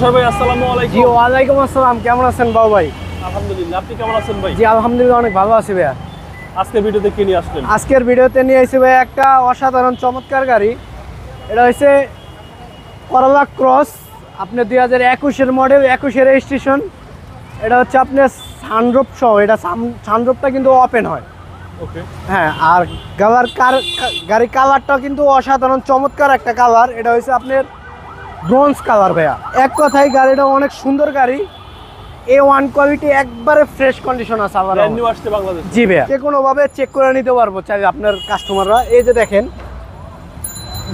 তুষার ভাই আসসালামু আলাইকুম। জি ওয়ালাইকুম আসসালাম, কেমন আছেন বাবু ভাই? আলহামদুলিল্লাহ, আপনি কেমন আছেন ভাই? জি আলহামদুলিল্লাহ অনেক ভালো আছি ভাইয়া। আজকের ভিডিওতে কি নিয়ে আসলেন? আজকের ভিডিওতে নিয়ে এসেছি ভাই একটা অসাধারণ চমৎকার গাড়ি। এটা হচ্ছে করলা ক্রস, আপনার 2021-এর মডেল, 21-এর রেজিস্ট্রেশন। এটা হচ্ছে আপনার সানরুফ সহ, এটা সানরুফটা কিন্তু ওপেন হয়। ওকে, হ্যাঁ, আর গাড়ির কালারটাও কিন্তু অসাধারণ চমৎকার একটা কালার। এটা হচ্ছে আপনার ব্রোঞ্জ কালার ভাইয়া। এক কথায় গাড়িটা অনেক সুন্দর গাড়ি, A1 কোয়ালিটি, একবারে ফ্রেশ কন্ডিশন আছে। আবার ব্র্যান্ড নিউ আসছে বাংলাদেশ। জি ভাইয়া, যে কোনোভাবে চেক করে নিতে পারবো চাইলে আপনার কাস্টমাররা। এই যে দেখেন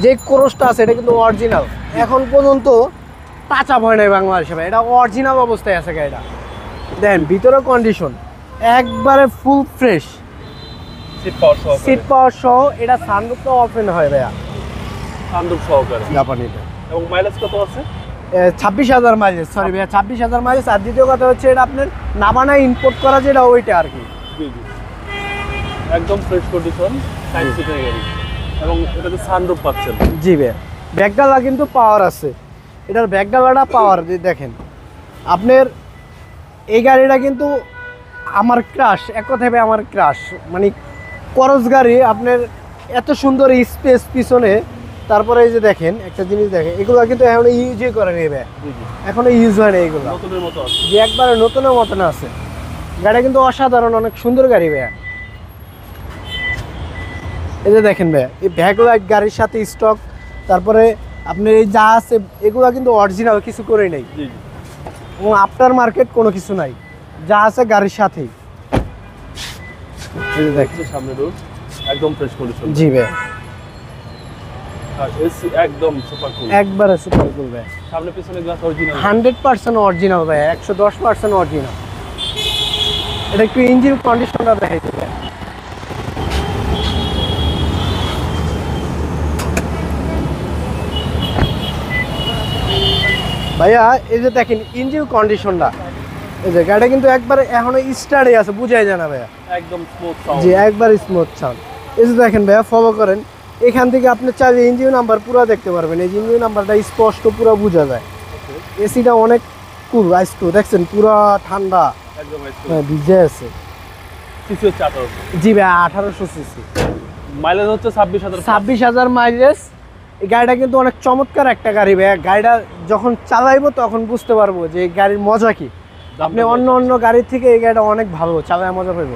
যে ক্রসটা আছে এটা কিন্তু অরিজিনাল, এখন পর্যন্ত টাচ আপ হয় নাই বাংলাদেশে ভাই। এটা অরিজিনাল অবস্থায় আছে গাড়িটা। দেখেন ভিতরে কন্ডিশন একবারে ফুল ফ্রেশ, সিট পাওয়ার সহ। এটা সানরুফটা ওপেন হয় ভাইয়া, সানরুফ সহকারে জাপানিটা। এবং মাইলেজ কত আছে? 26,000 মাইলেজ। সরি ভাইয়া, 26,000 মাইলেজ। আর দ্বিতীয় কথা হচ্ছে এটা আপনার নাবানা ইম্পোর্ট করা, যেটা ওইটা আর কি। জি জি, একদম ফ্রেশ কন্ডিশন, 5 সিটের গাড়ি এবং এটাতে সানরুফ পাচ্ছেন। জি ভাইয়া, ব্যাকডালা কিন্তু পাওয়ার আছে, এটার ব্যাকডালাটা পাওয়ার। দেখেন আপনার এই গাড়িটা কিন্তু আমার ক্রাশ, এক কথায় ভাই আমার ক্রাশ। মানে করস গাড়ি, আপনার এত সুন্দর স্পেস পিছনে। তারপরে এই যে দেখেন একটা জিনিস দেখেন, এগুলো কিন্তু এখন ইউজই করে নেবে, এখনো ইউজ হয় না এগুলো, নতুনের মতো আছে, যে একবারে নতুনের মতন আছে। গাড়িটা কিন্তু অসাধারণ, অনেক সুন্দর গাড়ি ভাইয়া। এই যে দেখেন ভাইয়া, এই ব্যাকলাইট গাড়ির সাথে স্টক। তারপরে আপনার এই যা আছে এগুলো কিন্তু অরিজিনাল, কিছু করে নেই। জি জি, এবং আফটার মার্কেট কোনো কিছু নাই, যা আছে গাড়ির সাথেই। এই যে দেখেন সামনে রোড একদম ফ্রেশ কন্ডিশন। জি ভাইয়া, আর এসি একদম সুপার কুল, একবারে সুপার কুল ভাইয়া। সামনে পিছনে গ্লাস অরিজিনাল, 100% অরিজিনাল ভাইয়া, 110% অরিজিনাল। এটা একটু ইঞ্জিন কন্ডিশনটা দেখাইতে ভাইয়া। ভাইয়া এই যে দেখেন ইঞ্জিন কন্ডিশনটা, এই যে গাড়িটা কিন্তু একবারে এখনো স্টার্টে আছে, বুঝাই যায় না ভাইয়া। একদম স্মুথ সাউন্ড, জি একবার স্মুথ সাউন্ড। এই যে দেখেন ভাইয়া, ফলো করেন, এখান থেকে আপনি চাইলে ইঞ্জিন নাম্বার পুরো দেখতে পারবেন। এই ইঞ্জিন নাম্বারটা স্পষ্ট পুরো বোঝা যায়। এসিটা অনেক কুল, আইস টু দেখছেন পুরো ঠান্ডা, একদম আইসক্রিম। হ্যাঁ ভিজে আছে। সিসি হচ্ছে 1800। জি ভাইয়া, 1800 সিসি, মাইলেজ হচ্ছে 26,000। 26,000 মাইলেজ। এই গাড়িটা কিন্তু অনেক চমৎকার একটা গাড়ি ভাইয়া। গাড়িটা যখন চালাইবো তখন বুঝতে পারবো যে এই গাড়ির মজা কি। আপনি অন্য গাড়ির থেকে এই গাড়িটা অনেক ভালো, চালায় মজা পাইব।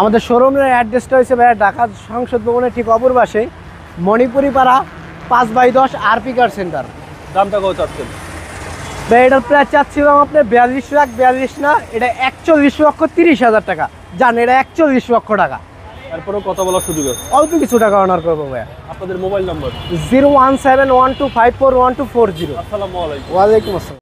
আমাদের শোরুমের অ্যাড্রেসটা হচ্ছে ভাইয়া ঢাকা সংসদ ভবনের ঠিক অপর পাশে, মণিপুরি পাড়া 5/10 আরপি কার সেন্টার। দামটা কত চাচ্ছেন? ভাই এটার প্রায় চাচ্ছিলাম আপনি 42 লাখ, 42 না, এটা 41,30,000 টাকা। জান, এটা 41 লক্ষ টাকা। তারপরেও কথা বলার সুযোগ আছে, অল্প কিছু টাকা অনার করবো ভাইয়া। আপনাদের মোবাইল নাম্বার? 01712541240। আসসালামু আলাইকুম। ওয়ালাইকুম আসসালাম।